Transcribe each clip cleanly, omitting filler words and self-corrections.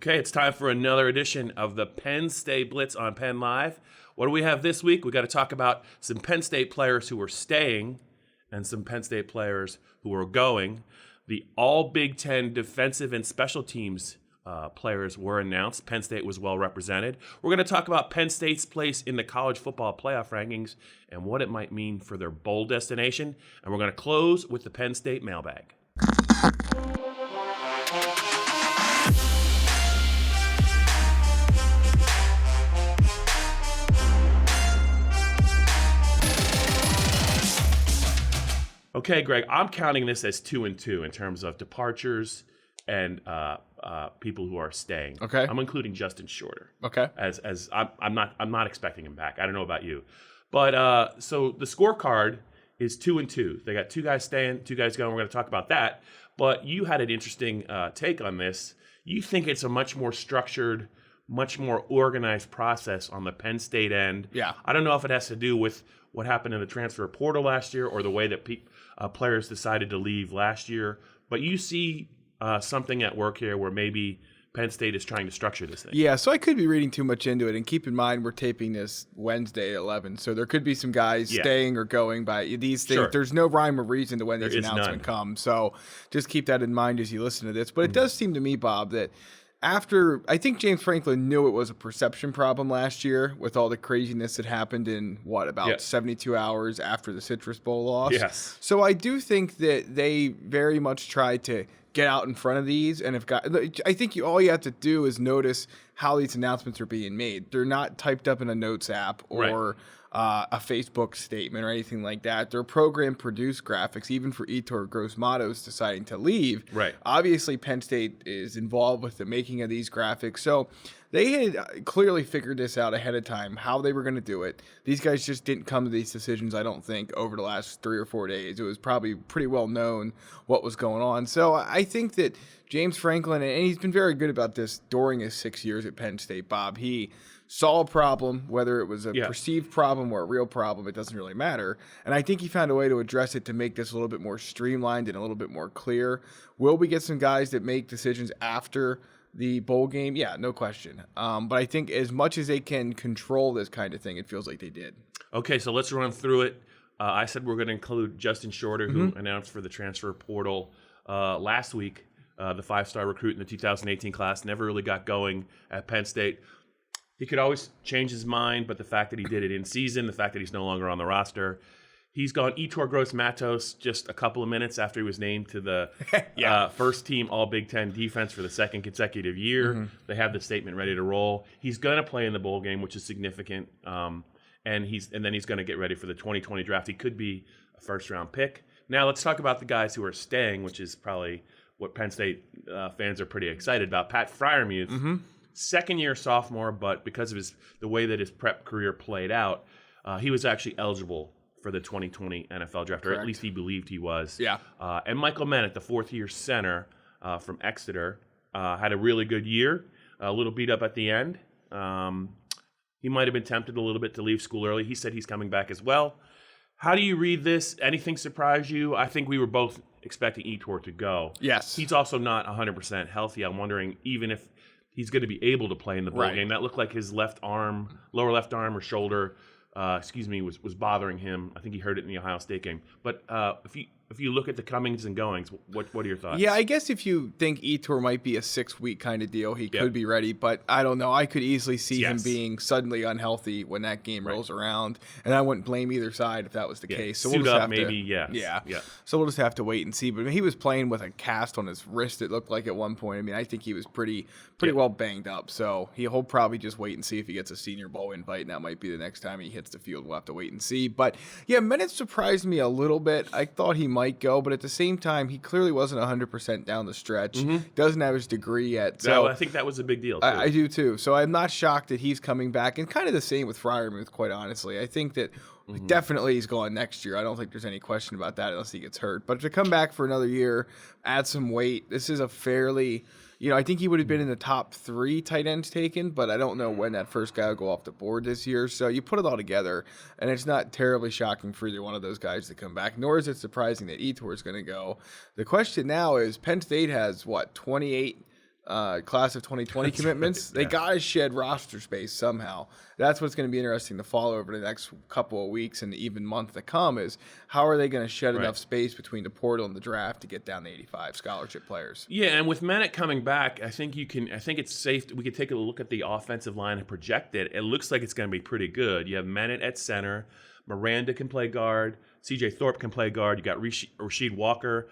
Okay, it's time for another edition of the Penn State Blitz on Penn Live. What do we have this week? We got to talk about some Penn State players who are staying and some Penn State players who are going. The all Big Ten defensive and special teams players were announced. Penn State was well represented. We're going to talk about Penn State's place in the college football playoff rankings and what it might mean for their bowl destination. And we're going to close with the Penn State mailbag. Okay, Greg, I'm counting this as 2 and 2 in terms of departures and people who are staying. Okay, I'm including Justin Shorter. Okay, as I'm not expecting him back. I don't know about you, but so the scorecard is 2 and 2. They got 2 guys staying, 2 guys going. We're going to talk about that. But you had an interesting take on this. You think it's a much more structured, much more organized process on the Penn State end. Yeah. I don't know if it has to do with what happened in the transfer portal last year or the way that players decided to leave last year. But you see something at work here where maybe Penn State is trying to structure this thing. Yeah, so I could be reading too much into it. And keep in mind, we're taping this Wednesday at 11. So there could be some guys staying or going by these things. Sure. There's no rhyme or reason to when these announcements come. So just keep that in mind as you listen to this. But it does seem to me, Bob, that I think James Franklin knew it was a perception problem last year with all the craziness that happened in, 72 hours after the Citrus Bowl loss. Yes. So I do think that they very much tried to get out in front of these. And I think all you have to do is notice how these announcements are being made. They're not typed up in a notes app or a Facebook statement or anything like that. They're program-produced graphics, even for Yetur Gross-Matos deciding to leave. Right. Obviously, Penn State is involved with the making of these graphics. So they had clearly figured this out ahead of time, how they were going to do it. These guys just didn't come to these decisions, I don't think, over the last 3 or 4 days. It was probably pretty well known what was going on. So I think that James Franklin, and he's been very good about this during his 6 years at Penn State, Bob, he saw a problem, whether it was a perceived problem or a real problem, it doesn't really matter. And I think he found a way to address it to make this a little bit more streamlined and a little bit more clear. Will we get some guys that make decisions after the bowl game? Yeah, no question. But I think as much as they can control this kind of thing, it feels like they did. Okay, so let's run through it. I said we're going to include Justin Shorter, who announced for the transfer portal last week. The 5-star recruit in the 2018 class, never really got going at Penn State. He could always change his mind, but the fact that he did it in season, the fact that he's no longer on the roster, he's gone. Yetur Gross-Matos just a couple of minutes after he was named to the first team All Big Ten defense for the second consecutive year. They have the statement ready to roll. He's going to play in the bowl game, which is significant, and then he's going to get ready for the 2020 draft. He could be a first-round pick. Now let's talk about the guys who are staying, which is probably what Penn State fans are pretty excited about. Pat Freiermuth, second-year sophomore, but because of the way that his prep career played out, he was actually eligible for the 2020 NFL draft, or at least he believed he was. Yeah. And Michael Menet, the fourth-year center from Exeter, had a really good year, a little beat up at the end. He might have been tempted a little bit to leave school early. He said he's coming back as well. How do you read this? Anything surprise you? I think we were both expecting Yetur to go. Yes. He's also not 100% healthy. I'm wondering even if he's going to be able to play in the bowl game. That looked like his lower left arm or shoulder, was bothering him. I think he hurt it in the Ohio State game. But if you look at the comings and goings, what are your thoughts? Yeah, I guess if you think Yetur might be a 6-week kind of deal, he could be ready. But I don't know. I could easily see him being suddenly unhealthy when that game rolls around, and I wouldn't blame either side if that was the case. So we'll just have to, So we'll just have to wait and see. But I mean, he was playing with a cast on his wrist, it looked like at one point. I mean, I think he was pretty well banged up. So he'll probably just wait and see if he gets a Senior Bowl invite, and that might be the next time he hits the field. We'll have to wait and see. But yeah, Menet surprised me a little bit. I thought he might go, but at the same time, he clearly wasn't 100% down the stretch. Doesn't have his degree yet. So I think that was a big deal, too. I do, too. So I'm not shocked that he's coming back, and kind of the same with Freiermuth, quite honestly. I think that definitely he's going next year. I don't think there's any question about that unless he gets hurt. But to come back for another year, add some weight, this is a fairly... I think he would have been in the top 3 tight ends taken, but I don't know when that first guy will go off the board this year. So you put it all together, and it's not terribly shocking for either one of those guys to come back, nor is it surprising that Yetur is going to go. The question now is Penn State has, 28 class of 2020 commitments. They got to shed roster space somehow. That's what's going to be interesting to follow over the next couple of weeks and even month to come is how are they going to shed enough space between the portal and the draft to get down to 85 scholarship players. Yeah, and with Menet coming back, I think it's safe. We could take a look at the offensive line and project it. It looks like it's going to be pretty good. You have Menet at center. Miranda can play guard. C.J. Thorpe can play guard. You got Rasheed Walker.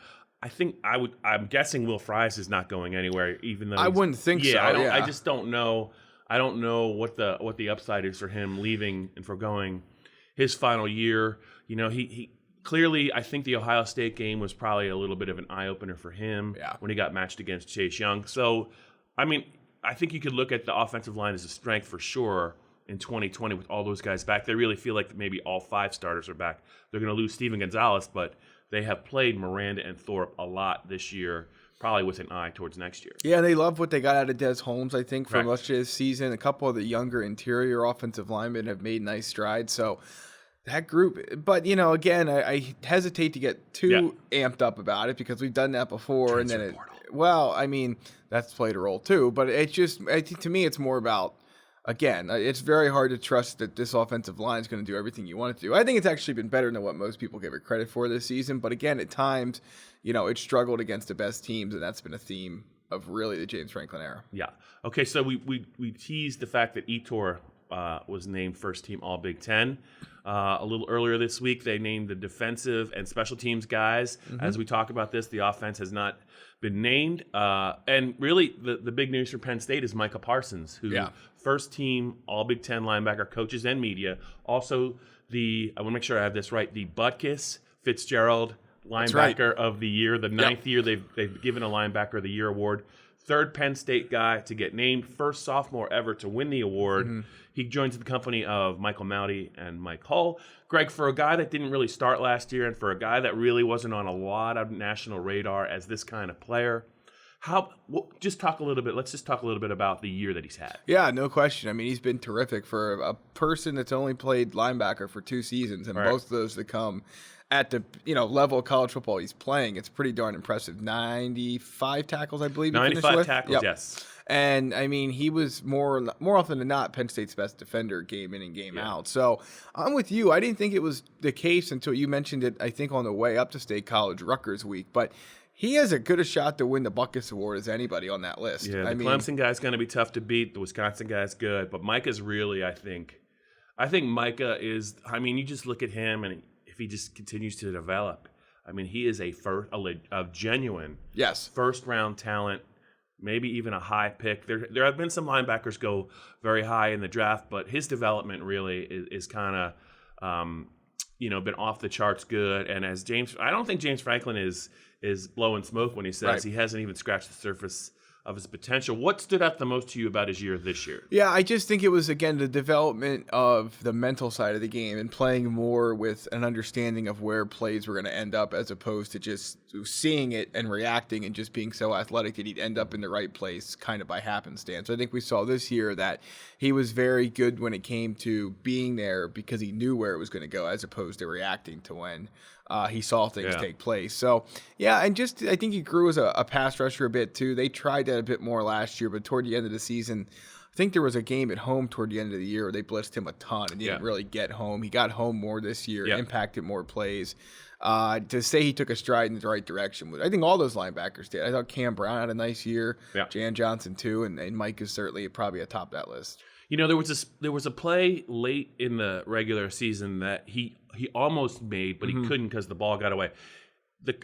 I'm guessing Will Fries is not going anywhere, even though I wouldn't think so. I just don't know. I don't know what the upside is for him leaving and for going his final year. You know, he clearly, I think the Ohio State game was probably a little bit of an eye opener for him when he got matched against Chase Young. So, I mean, I think you could look at the offensive line as a strength for sure in 2020 with all those guys back. They really feel like maybe all 5 starters are back. They're going to lose Steven Gonzalez, but they have played Miranda and Thorpe a lot this year, probably with an eye towards next year. Yeah, they love what they got out of Des Holmes, I think, for much of this season. A couple of the younger interior offensive linemen have made nice strides. So that group, but, you know, again, I hesitate to get too amped up about it because we've done that before. Well, I mean, that's played a role too. But it's just, I think to me, it's more about, again, it's very hard to trust that this offensive line is going to do everything you want it to do. I think it's actually been better than what most people give it credit for this season. But again, at times, you know, it struggled against the best teams, and that's been a theme of really the James Franklin era. Yeah. Okay, so we teased the fact that Yetur was named first team All Big Ten. A little earlier this week, they named the defensive and special teams guys. As we talk about this, the offense has not been named. And really, the big news for Penn State is Micah Parsons, who first team All Big Ten linebacker, coaches and media. Also, I want to make sure I have this right, the Butkus Fitzgerald linebacker of the year, the 9th year they've given a linebacker of the year award. 3rd Penn State guy to get named, first sophomore ever to win the award. He joins the company of Michael Mauti and Mike Hull. Greg, for a guy that didn't really start last year and for a guy that really wasn't on a lot of national radar as this kind of player, let's just talk a little bit about the year that he's had. Yeah, no question. I mean, he's been terrific for a person that's only played linebacker for 2 seasons, and both of those that come at the level of college football he's playing. It's pretty darn impressive. 95 tackles, I believe. 95 tackles, yes. And I mean, he was more often than not Penn State's best defender game in and game out. So I'm with you. I didn't think it was the case until you mentioned it, I think, on the way up to State College Rutgers week. But he has as good a shot to win the Butkus Award as anybody on that list. Yeah, the Clemson guy's going to be tough to beat. The Wisconsin guy's good. But Micah's really, I think Micah is, I mean, you just look at him and if he just continues to develop, I mean, he is a genuine first-round talent, maybe even a high pick. There have been some linebackers go very high in the draft, but his development really is kind of, been off the charts good. And I don't think James Franklin is blowing smoke when he says he hasn't even scratched the surface of his potential. What stood out the most to you about his year this year? Yeah, I just think it was, again, the development of the mental side of the game and playing more with an understanding of where plays were going to end up as opposed to just seeing it and reacting and just being so athletic that he'd end up in the right place kind of by happenstance. I think we saw this year that he was very good when it came to being there because he knew where it was going to go as opposed to reacting to when he saw things take place. So, yeah, and just I think he grew as a pass rusher a bit too. They tried that a bit more last year, but toward the end of the season, I think there was a game at home toward the end of the year where they blitzed him a ton and didn't really get home. He got home more this year, impacted more plays. To say he took a stride in the right direction, I think all those linebackers did. I thought Cam Brown had a nice year, Jan Johnson too, and Mike is certainly probably atop that list. You know, there was a play late in the regular season that he almost made, but he couldn't because the ball got away.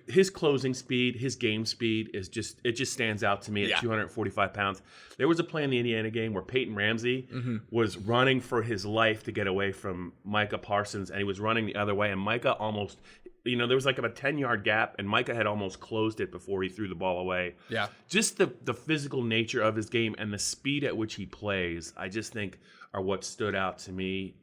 His closing speed, his game speed just stands out to me at 245 pounds. There was a play in the Indiana game where Peyton Ramsey was running for his life to get away from Micah Parsons, and he was running the other way, and Micah almost, there was like a 10-yard gap, and Micah had almost closed it before he threw the ball away. Yeah. Just the physical nature of his game and the speed at which he plays, I just think are what stood out to me.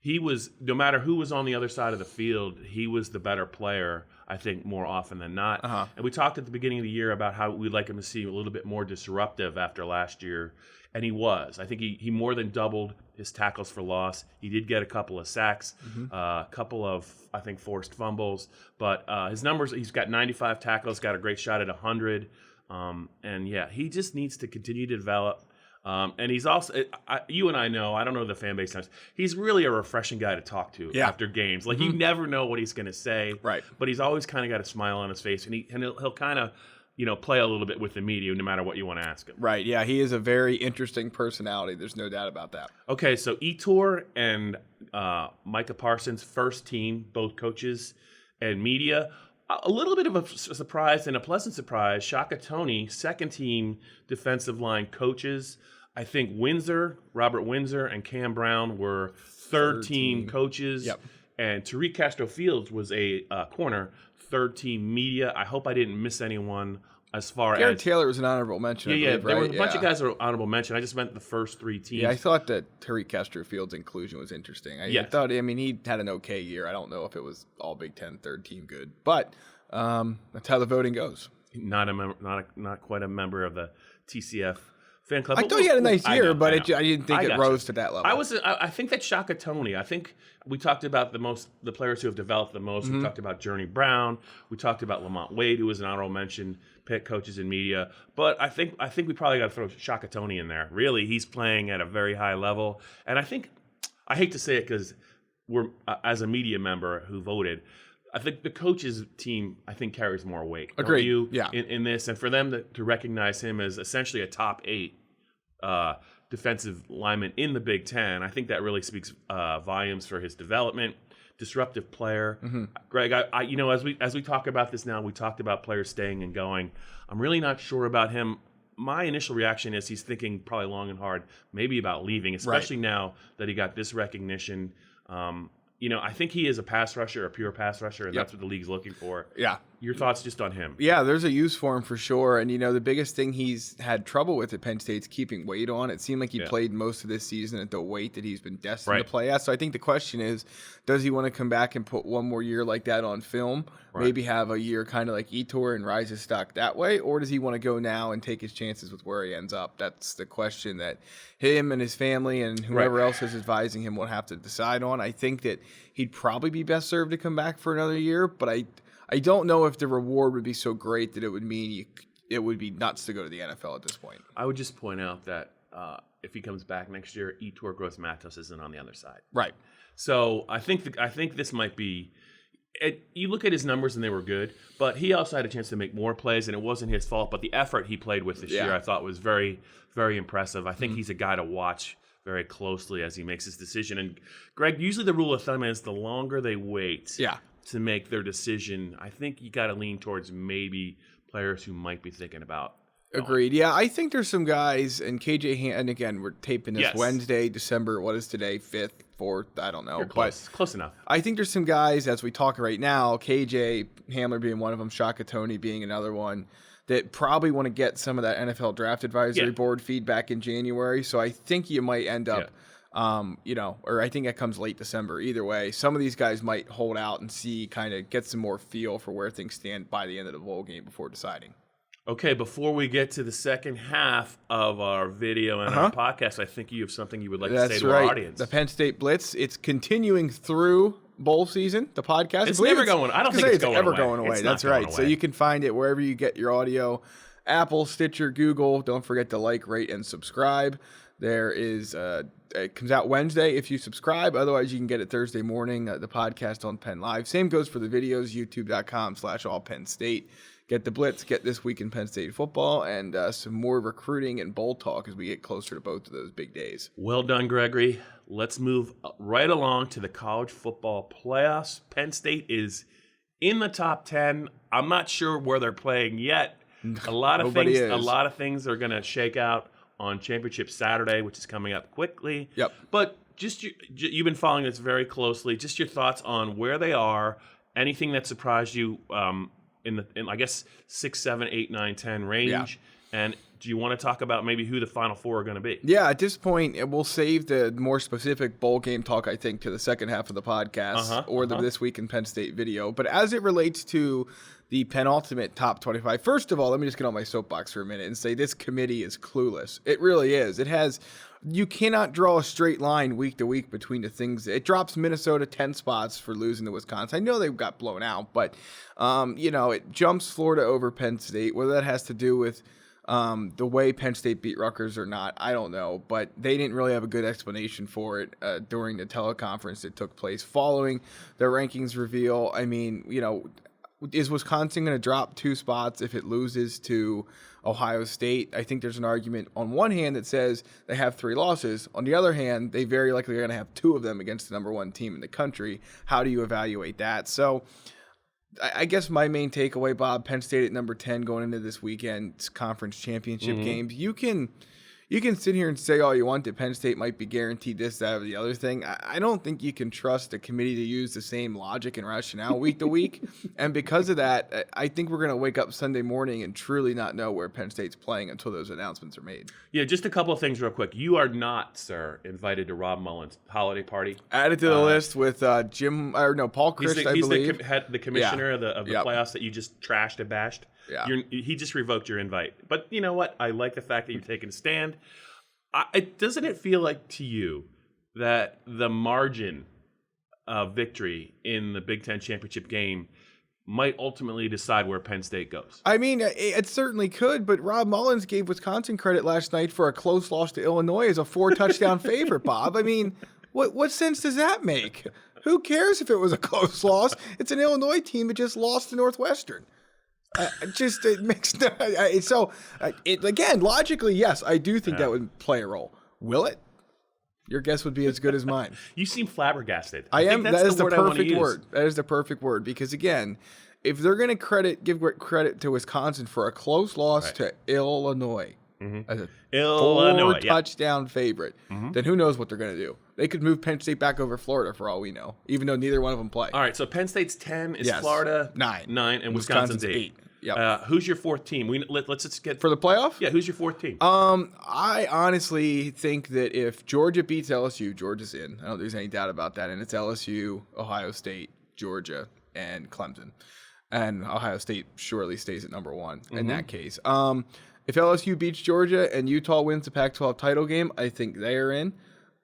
He was, no matter who was on the other side of the field, he was the better player, I think, more often than not. And we talked at the beginning of the year about how we'd like him to see a little bit more disruptive after last year, and he was. I think he more than doubled his tackles for loss. He did get a couple of sacks, a couple of, I think, forced fumbles, but his numbers, he's got 95 tackles, got a great shot at 100. And yeah, he just needs to continue to develop. And he's also, you and I know, I don't know the fan base times, he's really a refreshing guy to talk to after games. Like, you never know what he's going to say. Right. But he's always kind of got a smile on his face, and he'll kind of, play a little bit with the media no matter what you want to ask him. Right. Yeah, he is a very interesting personality. There's no doubt about that. Okay, so Yetur and Micah Parsons, first team, both coaches and media. A little bit of a surprise and a pleasant surprise. Shaka Toney, second team defensive line coaches. I think Robert Windsor, and Cam Brown were third team coaches. Yep. And Tariq Castro-Fields was a corner, third team media. I hope I didn't miss anyone as far Garrett as Taylor was an honorable mention. Yeah, I believe, there right? were a bunch of guys that were honorable mention. I just meant the first three teams. Yeah, I thought that Tariq Castro-Field's inclusion was interesting. I thought, he had an okay year. I don't know if it was all Big Ten third team good, but that's how the voting goes. Not quite a member of the TCF fan club. I thought he had a nice year, but I didn't think it rose to that level. I think that Shaka Toney. I think we talked about the players who have developed the most. We talked about Journey Brown. We talked about Lamont Wade, who was an honorable mention, pick coaches in media. But I think we probably got to throw Shaka Toney in there. Really, he's playing at a very high level, and I hate to say it because we're as a media member who voted. I think the coaches team, carries more weight. Agreed. You, yeah. In this, and for them to recognize him as essentially a top 8 defensive lineman in the Big Ten, I think that really speaks volumes for his development. Disruptive player, Greg. As we talk about this now, we talked about players staying and going. I'm really not sure about him. My initial reaction is he's thinking probably long and hard, maybe about leaving, especially now that he got this recognition. I think he is a pass rusher, a pure pass rusher, and that's what the league's looking for. Yeah. Your thoughts just on him? Yeah, there's a use for him for sure. And, the biggest thing he's had trouble with at Penn State's keeping weight on. It seemed like he played most of this season at the weight that he's been destined to play at. So I think the question is, does he want to come back and put one more year like that on film? Right. Maybe have a year kind of like Yetur and rise his stock that way? Or does he want to go now and take his chances with where he ends up? That's the question that him and his family and whoever else is advising him will have to decide on. I think that he'd probably be best served to come back for another year, but I don't know if the reward would be so great that it would mean it would be nuts to go to the NFL at this point. I would just point out that if he comes back next year, Yetur Gross-Matos isn't on the other side. Right. So I think this might be. You look at his numbers and they were good, but he also had a chance to make more plays, and it wasn't his fault. But the effort he played with this year, I thought, was very, very impressive. I think he's a guy to watch very closely as he makes his decision. And Greg, usually the rule of thumb is the longer they wait to make their decision, I think you got to lean towards maybe players who might be thinking about. Agreed. Yeah, I think there's some guys, and KJ, and again, we're taping this Wednesday, December, what is today, 5th, 4th, I don't know. You're close. Close enough. I think there's some guys, as we talk right now, KJ Hamler being one of them, Shaka Toney being another one, that probably want to get some of that NFL Draft Advisory Board feedback in January. So I think you might end up, or I think that comes late December. Either way, some of these guys might hold out and see, kind of get some more feel for where things stand by the end of the bowl game before deciding. Okay, before we get to the second half of our video and our podcast, I think you have something you would like to say to our audience. The Penn State Blitz, it's continuing through bowl season, the podcast. It's never going. I don't think it's ever going away. That's right. So you can find it wherever you get your audio, Apple, Stitcher, Google. Don't forget to like, rate, and subscribe. There is it comes out Wednesday if you subscribe. Otherwise, you can get it Thursday morning, the podcast on Penn Live. Same goes for the videos, youtube.com/allpennstate. Get the Blitz, get This Week in Penn State Football, and some more recruiting and bowl talk as we get closer to both of those big days. Well done, Gregory. Let's move right along to the college football playoffs. Penn State is in the top 10. I'm not sure where they're playing yet. A lot of things are going to shake out on Championship Saturday, which is coming up quickly. Yep. But just you've been following this very closely. Just your thoughts on where they are. Anything that surprised you in I guess 6, 7, 8, 9, 10 range, and do you want to talk about maybe who the Final Four are going to be? Yeah, at this point, we'll save the more specific bowl game talk, I think, to the second half of the podcast or the This Week in Penn State video. But as it relates to the penultimate top 25, first of all, let me just get on my soapbox for a minute and say this committee is clueless. It really is. You cannot draw a straight line week to week between the things. It drops Minnesota 10 spots for losing to Wisconsin. I know they got blown out, but, it jumps Florida over Penn State. Whether that has to do with the way Penn State beat Rutgers or not, I don't know. But they didn't really have a good explanation for it during the teleconference that took place following the rankings reveal. I mean, is Wisconsin going to drop 2 spots if it loses to Ohio State? I think there's an argument on one hand that says they have 3 losses. On the other hand, they very likely are going to have 2 of them against the number 1 team in the country. How do you evaluate that? So I guess my main takeaway, Bob, Penn State at number 10 going into this weekend's conference championship games. You can sit here and say all you want that Penn State might be guaranteed this, that, or the other thing. I don't think you can trust a committee to use the same logic and rationale week to week. And because of that, I think we're going to wake up Sunday morning and truly not know where Penn State's playing until those announcements are made. Yeah, just a couple of things real quick. You are not, sir, invited to Rob Mullen's holiday party. Added to the list with Paul Christ, I believe. He's the commissioner of the playoffs that you just trashed and bashed. Yeah. He just revoked your invite. But you know what? I like the fact that you're taking a stand. Doesn't it feel like to you that the margin of victory in the Big Ten championship game might ultimately decide where Penn State goes? I mean, it certainly could, but Rob Mullins gave Wisconsin credit last night for a close loss to Illinois as a 4-touchdown favorite, Bob. I mean, what sense does that make? Who cares if it was a close loss? It's an Illinois team that just lost to Northwestern. It makes no. Again, logically, yes, I do think that would play a role. Will it? Your guess would be as good as mine. You seem flabbergasted. I am. That is the perfect word. That is the perfect word because again, if they're going to give credit to Wisconsin for a close loss to Illinois as a 4-touchdown favorite, then who knows what they're going to do? They could move Penn State back over Florida for all we know, even though neither one of them play. All right, so Penn State's 10 is Florida 9, and Wisconsin's 8. Yep. Who's your 4th team? Let's just get for the playoff. Yeah, who's your 4th team? I honestly think that if Georgia beats LSU, Georgia's in. I don't think there's any doubt about that. And it's LSU, Ohio State, Georgia, and Clemson. And Ohio State surely stays at number 1 in that case. If LSU beats Georgia and Utah wins the Pac-12 title game, I think they are in.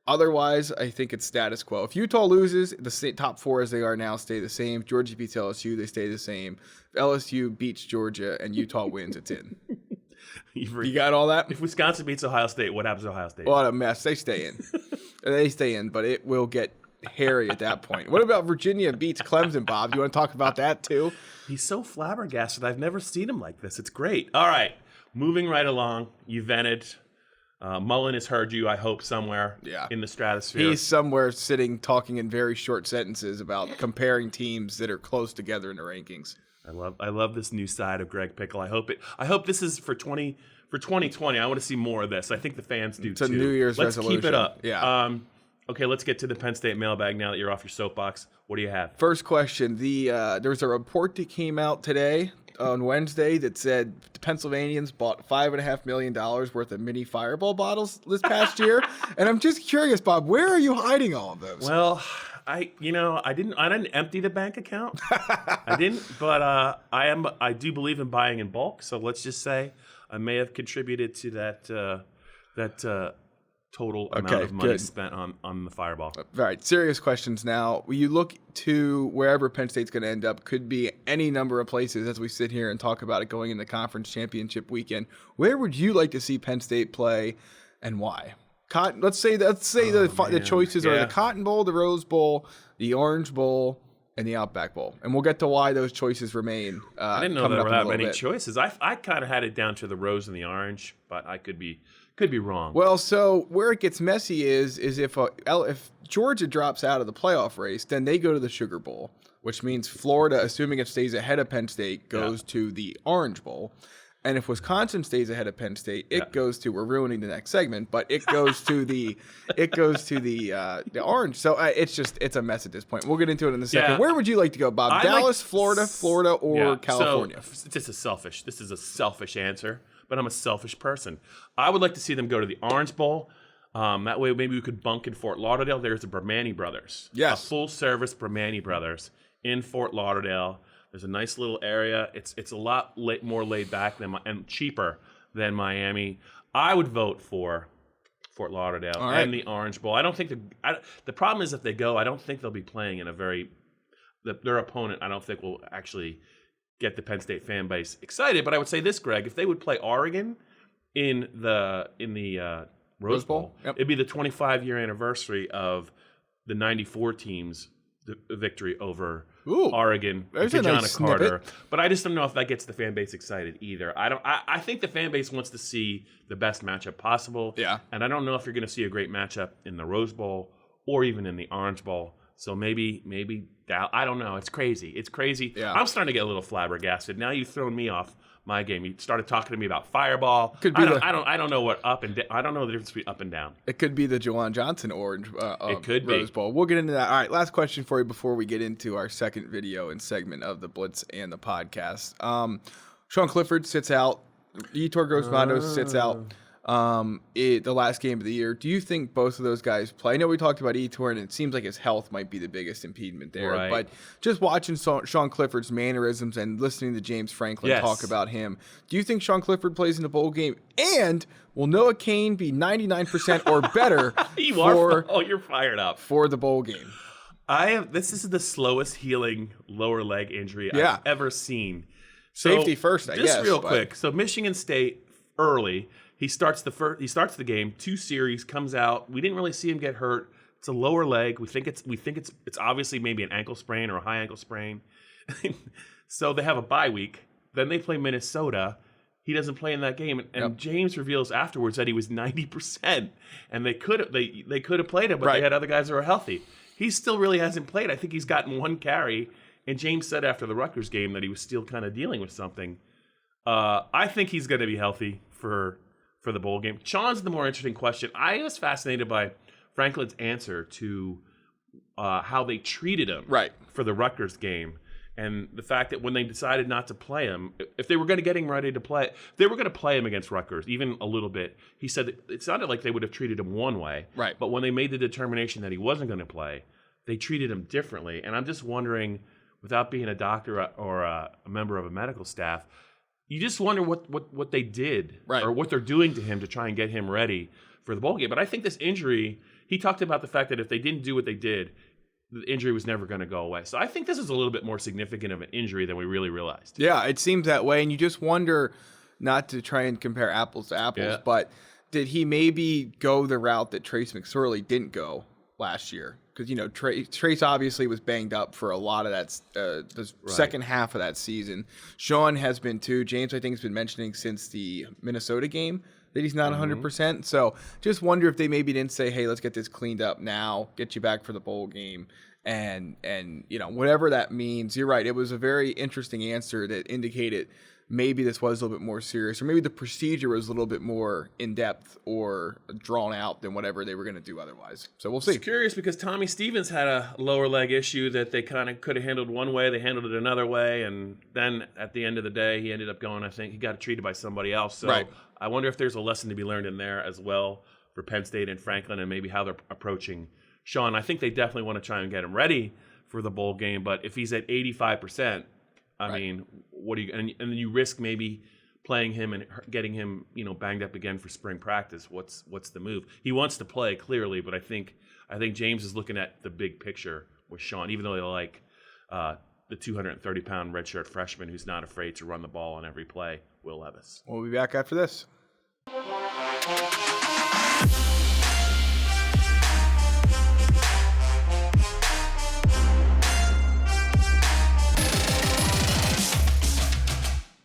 Otherwise, I think it's status quo. If Utah loses, the top 4 as they are now stay the same. If Georgia beats LSU, they stay the same. If LSU beats Georgia and Utah wins, it's in. You got all that? If Wisconsin beats Ohio State, what happens to Ohio State? What a mess. They stay in. They stay in, but it will get hairy at that point. What about Virginia beats Clemson, Bob? You want to talk about that too? He's so flabbergasted. I've never seen him like this. It's great. All right. Moving right along. You vented. Mullen has heard you, I hope, somewhere in the stratosphere. He's somewhere sitting talking in very short sentences about comparing teams that are close together in the rankings. I love this new side of Greg Pickle. I hope this is for 2020. I want to see more of this. I think the fans do too. It's a New Year's resolution. Let's keep it up. Yeah. Okay, let's get to the Penn State mailbag now that you're off your soapbox. What do you have? First question. There was a report that came out today on Wednesday that said the Pennsylvanians bought $5.5 million worth of mini Fireball bottles this past year. And I'm just curious, Bob, where are you hiding all of those? Well, I didn't empty the bank account. I didn't, but I do believe in buying in bulk. So let's just say I may have contributed to that total amount of money spent on the Fireball. All right, serious questions now. When you look to wherever Penn State's going to end up, could be any number of places as we sit here and talk about it going in the conference championship weekend. Where would you like to see Penn State play and why? Let's say the choices are the Cotton Bowl, the Rose Bowl, the Orange Bowl, and the Outback Bowl. And we'll get to why those choices remain. I didn't know there were that many choices. I kind of had it down to the Rose and the Orange, but I could be wrong. Well, so where it gets messy is if Georgia drops out of the playoff race, then they go to the Sugar Bowl, which means Florida, assuming it stays ahead of Penn State, goes to the Orange Bowl. And if Wisconsin stays ahead of Penn State, it goes to, we're ruining the next segment, but it goes to the Orange. So it's a mess at this point. We'll get into it in a second. Yeah. Where would you like to go, Bob? Dallas, Florida, or California? So this is a selfish answer. but I'm a selfish person. I would like to see them go to the Orange Bowl. That way, maybe we could bunk in Fort Lauderdale. There's the Bermani Brothers. Yes. A full-service Bermani Brothers in Fort Lauderdale. There's a nice little area. It's a lot more laid back and cheaper than Miami. I would vote for Fort Lauderdale and the Orange Bowl. I don't think the problem is if they go, I don't think they'll be playing in their opponent. I don't think will actually get the Penn State fan base excited. But I would say this, Greg, if they would play Oregon in the Rose Bowl, it'd be the 25-year anniversary of the '94 team's victory over Oregon, John Carter. But I just don't know if that gets the fan base excited either. I think the fan base wants to see the best matchup possible. Yeah. And I don't know if you're going to see a great matchup in the Rose Bowl or even in the Orange Bowl. So maybe I don't know. It's crazy. It's crazy. Yeah. I'm starting to get a little flabbergasted. Now you've thrown me off my game. You started talking to me about Fireball. Could be I don't know what up and down. I don't know the difference between up and down. It could be the Jawan Johnson Orange it could Rose be. Bowl. We'll get into that. All right, last question for you before we get into our second video and segment of the Blitz and the podcast. Sean Clifford sits out. Yetur Gross-Matos sits out. The last game of the year. Do you think both of those guys play? I know we talked about Yetur, and it seems like his health might be the biggest impediment there. Right. But just watching Sean Clifford's mannerisms and listening to James Franklin talk about him, do you think Sean Clifford plays in the bowl game? And will Noah Cain be 99% or better you're fired up for the bowl game? This is the slowest healing lower leg injury I've ever seen. Safety first, I guess. Just real quick. So Michigan State early. He starts the game, 2 series, comes out. We didn't really see him get hurt. It's a lower leg. We think it's obviously maybe an ankle sprain or a high ankle sprain. So they have a bye week. Then they play Minnesota. He doesn't play in that game, and James reveals afterwards that he was 90%, and they could have played him, but they had other guys that were healthy. He still really hasn't played. I think he's gotten 1 carry, and James said after the Rutgers game that he was still kind of dealing with something. I think he's going to be healthy for the bowl game. Sean's the more interesting question. I was fascinated by Franklin's answer to how they treated him for the Rutgers game, and the fact that when they decided not to play him, if they were going to get him ready to play, they were going to play him against Rutgers, even a little bit. He said that it sounded like they would have treated him one way, but when they made the determination that he wasn't going to play, they treated him differently. And I'm just wondering, without being a doctor or a member of a medical staff, you just wonder what they did or what they're doing to him to try and get him ready for the bowl game. But I think this injury, he talked about the fact that if they didn't do what they did, the injury was never going to go away. So I think this is a little bit more significant of an injury than we really realized. Yeah, it seems that way. And you just wonder, not to try and compare apples to apples, but did he maybe go the route that Trace McSorley didn't go last year? Because, Trace obviously was banged up for a lot of that, the second half of that season. Sean has been too. James, I think, has been mentioning since the Minnesota game that he's not 100%. So just wonder if they maybe didn't say, hey, let's get this cleaned up now, get you back for the bowl game. And whatever that means, you're right. It was a very interesting answer that indicated maybe this was a little bit more serious, or maybe the procedure was a little bit more in-depth or drawn out than whatever they were going to do otherwise. So we'll see. It's curious because Tommy Stevens had a lower leg issue that they kind of could have handled one way. They handled it another way. And then at the end of the day, he ended up going, I think he got treated by somebody else. So I wonder if there's a lesson to be learned in there as well for Penn State and Franklin, and maybe how they're approaching Sean. I think they definitely want to try and get him ready for the bowl game. But if he's at 85%, I mean, what do you and then you risk maybe playing him and getting him, banged up again for spring practice. What's the move? He wants to play clearly, but I think James is looking at the big picture with Sean, even though they like the 230-pound redshirt freshman who's not afraid to run the ball on every play, Will Levis. We'll be back after this.